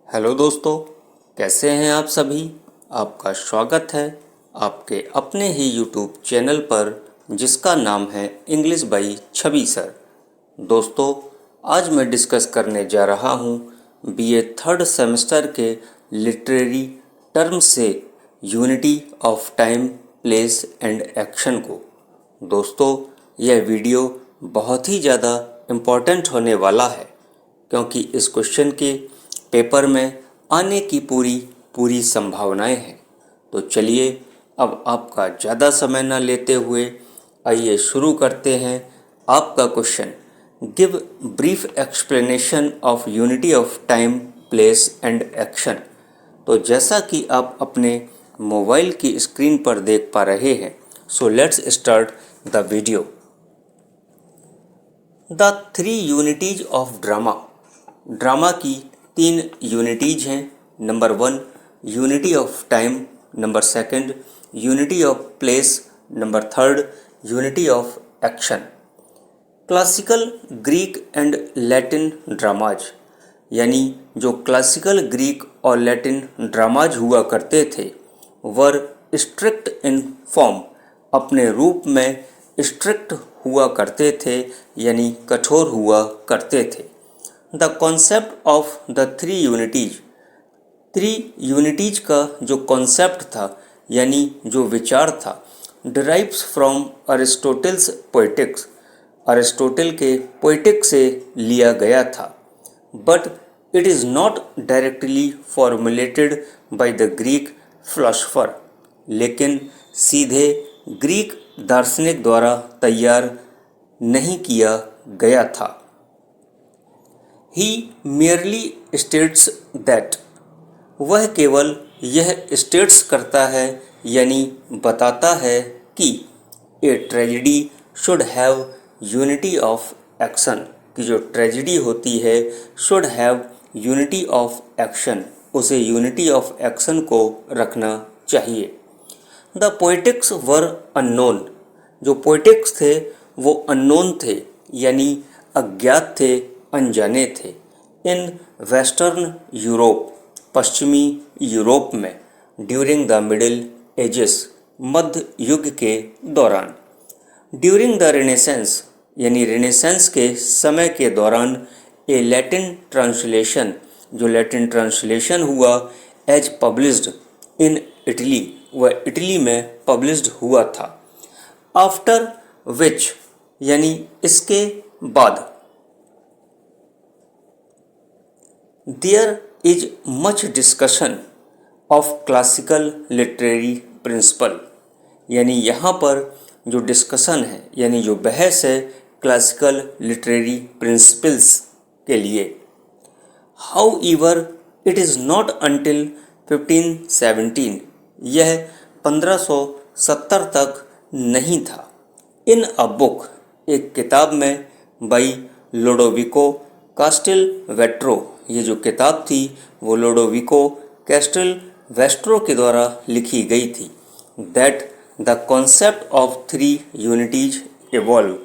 Hello दोस्तों, कैसे हैं आप सभी। आपका स्वागत है आपके अपने ही यूट्यूब चैनल पर जिसका नाम है इंग्लिश बाई छवि सर। दोस्तों, आज मैं डिस्कस करने जा रहा हूँ बीए थर्ड सेमेस्टर के लिटरेरी टर्म से unity of time, place and action को। दोस्तों, यह वीडियो बहुत ही ज़्यादा इम्पोर्टेंट होने वाला है क्योंकि इस क्वेश्चन के पेपर में आने की पूरी पूरी संभावनाएं हैं। तो चलिए अब आपका ज़्यादा समय न लेते हुए आइए शुरू करते हैं आपका question. Give brief explanation of unity of time, place and action. तो जैसा कि आप अपने मोबाइल की स्क्रीन पर देख पा रहे हैं, so let's start the video. The three unities of drama. Drama की तीन यूनिटीज हैं। Number 1 unity of time, number 2 unity of place, number 3 unity of action. Classical Greek and Latin dramas, यानी जो क्लासिकल ग्रीक और Latin dramas हुआ करते थे वर strict in form, अपने रूप में स्ट्रिक्ट हुआ करते थे यानी कठोर हुआ करते थे। The concept of the three unities का जो कॉन्सेप्ट था यानी जो विचार था, derives from Aristotle's poetics, Aristotle के पोएटिक से लिया गया था। But it is not directly formulated by the Greek philosopher, लेकिन सीधे ग्रीक दार्शनिक द्वारा तैयार नहीं किया गया था। He merely states that, वह केवल यह स्टेट्स करता है यानी बताता है कि ए tragedy should have unity of action, कि जो ट्रेजिडी होती है should have unity of action, उसे यूनिटी ऑफ एक्शन को रखना चाहिए। द पोएटिक्स वर अननोन, जो पोएटिक्स थे वो अननोन थे यानी अज्ञात थे, अनजाने थे। इन वेस्टर्न यूरोप, पश्चिमी यूरोप में, ड्यूरिंग द मिडिल एजेस, मध्य युग के दौरान। ड्यूरिंग द रेनेसेंस, यानी रेनेसेंस के समय के दौरान, ए लैटिन ट्रांसलेशन, जो लैटिन ट्रांसलेशन हुआ एज पब्लिश्ड इन इटली, वह इटली में पब्लिश्ड हुआ था। आफ्टर विच, यानी इसके बाद, there is much discussion of classical literary principle, यानी यहाँ पर जो डिस्कशन है यानी जो बहस है क्लासिकल लिटरेरी प्रिंसिपल्स के लिए। How ever it is not until 1517, यह 1570 तक नहीं था। इन अ बुक, एक किताब में, बाई लोडोविको कास्टेलवेट्रो, ये जो किताब थी वो लोडोविको कास्टेलवेट्रो के द्वारा लिखी गई थी। That the concept of three unities evolve,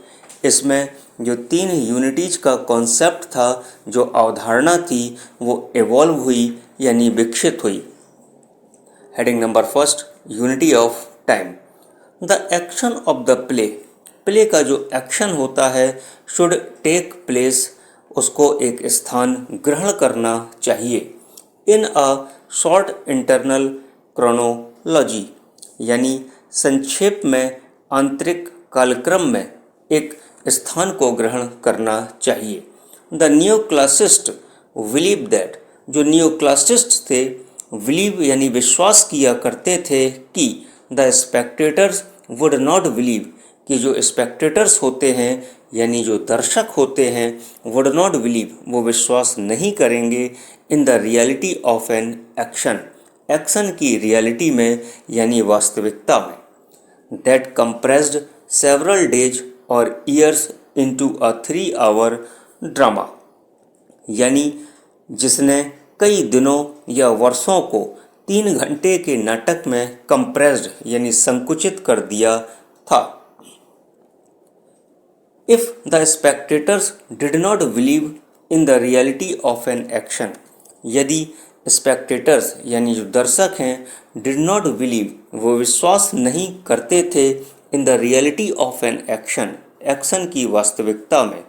इसमें जो तीन यूनिटीज का कॉन्सेप्ट था, जो अवधारणा थी, वो इवॉल्व हुई यानी विकसित हुई। Heading number 1 unity of time. The action of the play, play का जो एक्शन होता है शुड टेक प्लेस, उसको एक स्थान ग्रहण करना चाहिए। इन अ शॉर्ट इंटरनल क्रोनोलॉजी, यानी संक्षेप में आंतरिक कालक्रम में एक स्थान को ग्रहण करना चाहिए। The new classist believe that, जो न्यू क्लासिस्ट थे, बिलीव यानी विश्वास किया करते थे कि the spectators would not believe, कि जो स्पेक्टेटर्स होते हैं यानी जो दर्शक होते हैं, वुड नॉट बिलीव, वो विश्वास नहीं करेंगे in the reality of an action, action की रियलिटी में यानी वास्तविकता में। दैट कंप्रेस्ड सेवरल डेज और years into a 3 hour drama, यानी जिसने कई दिनों या वर्षों को 3 घंटे के नाटक में कंप्रेस्ड यानी संकुचित कर दिया था। If the spectators did not believe in the reality of an action, यदि स्पेक्टेटर्स यानी जो दर्शक हैं डिड नॉट बिलीव वो विश्वास नहीं करते थे इन the reality of an action action की वास्तविकता में।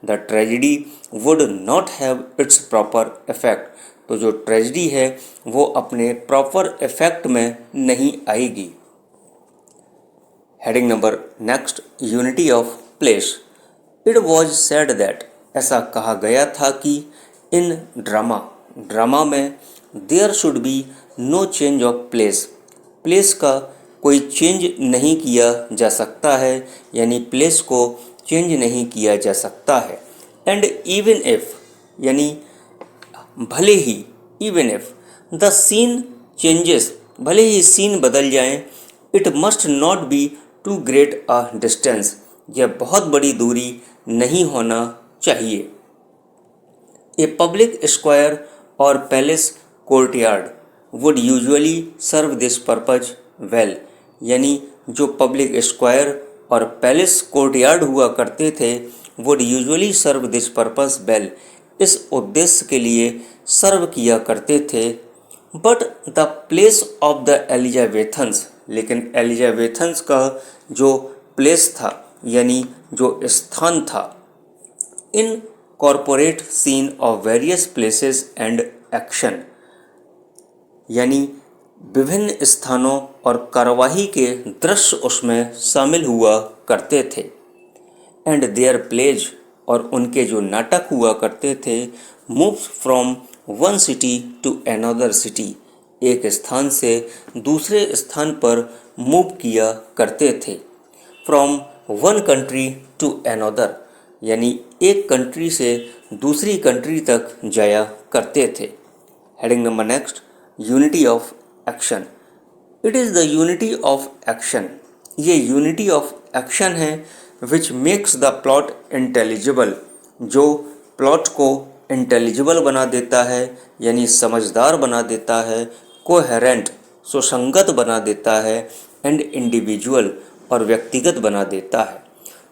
The tragedy would not have it's proper effect तो जो ट्रेजिडी है वो अपने प्रॉपर इफेक्ट में नहीं आएगी। Heading number next, unity of place. It was said that ऐसा कहा गया था कि इन ड्रामा में there should be no change of place place का कोई चेंज नहीं किया जा सकता है यानी प्लेस को चेंज नहीं किया जा सकता है। एंड इवन इफ यानी भले ही, even if the scene changes भले ही सीन बदल जाएं, it must not be too great a distance यह बहुत बड़ी दूरी नहीं होना चाहिए। ए पब्लिक स्क्वायर और palace courtyard would usually serve this purpose well यानी जो पब्लिक स्क्वायर और पैलेस कोर्टयार्ड हुआ करते थे would usually serve this purpose well इस उद्देश्य के लिए सर्व किया करते थे। But the place of the एलिजाबेथन्स लेकिन एलिजाबेथन्स का जो प्लेस था यानी जो स्थान था in corporate scene of various places and action यानी विभिन्न स्थानों और कार्यवाही के दृश्य उसमें शामिल हुआ करते थे। एंड देयर प्लेज और उनके जो नाटक हुआ करते थे move from one city to another city एक स्थान से दूसरे स्थान पर मूव किया करते थे। From one country to another यानी एक कंट्री से दूसरी कंट्री तक जाया करते थे। Heading number next, unity of action. It is the unity of action ये यूनिटी ऑफ एक्शन है which makes the plot intelligible जो प्लॉट को इंटेलिजिबल बना देता है यानी समझदार बना देता है, कोहेरेंट सुसंगत बना देता है, एंड इंडिविजुअल और व्यक्तिगत बना देता है।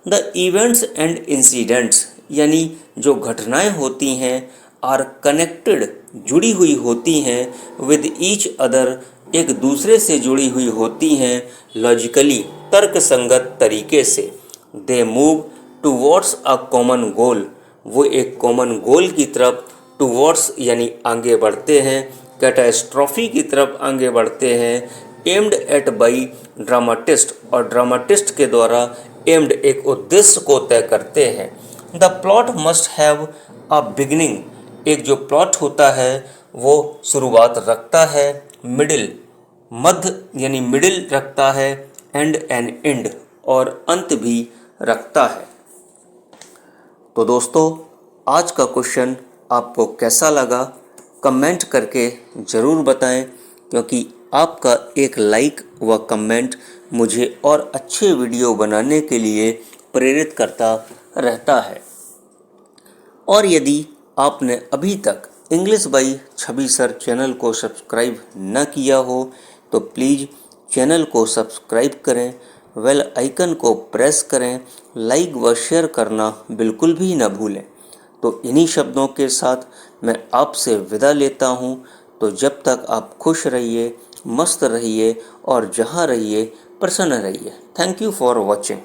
द इवेंट्स एंड इंसिडेंट्स यानी जो घटनाएं होती हैं आर कनेक्टेड जुड़ी हुई होती हैं विद ईच अदर एक दूसरे से जुड़ी हुई होती हैं लॉजिकली तर्क संगत तरीके से। They move towards a common goal वो एक कॉमन गोल की तरफ टूवर्ड्स यानी आगे बढ़ते हैं, कैटास्ट्रॉफी की तरफ आगे बढ़ते हैं। एम्ड एट बाई ड्रामाटिस्ट और ड्रामाटिस्ट के द्वारा एम्ड एक उद्देश्य को तय करते हैं। The plot must have a beginning एक जो प्लॉट होता है वो शुरुआत रखता है, मिडिल मध्य यानी मिडिल रखता है, एंड एन एंड और अंत भी रखता है। तो दोस्तों आज का क्वेश्चन आपको कैसा लगा कमेंट करके ज़रूर बताएं क्योंकि आपका एक लाइक व कमेंट मुझे और अच्छे वीडियो बनाने के लिए प्रेरित करता रहता है। और यदि आपने अभी तक English by Chhavi sir channel को सब्सक्राइब न किया हो तो प्लीज़ चैनल को सब्सक्राइब करें, बेल आइकन को प्रेस करें, लाइक व शेयर करना बिल्कुल भी न भूलें। तो इन्हीं शब्दों के साथ मैं आपसे विदा लेता हूँ। तो जब तक आप खुश रहिए, मस्त रहिए और जहाँ रहिए प्रसन्न रहिए। Thank you for watching.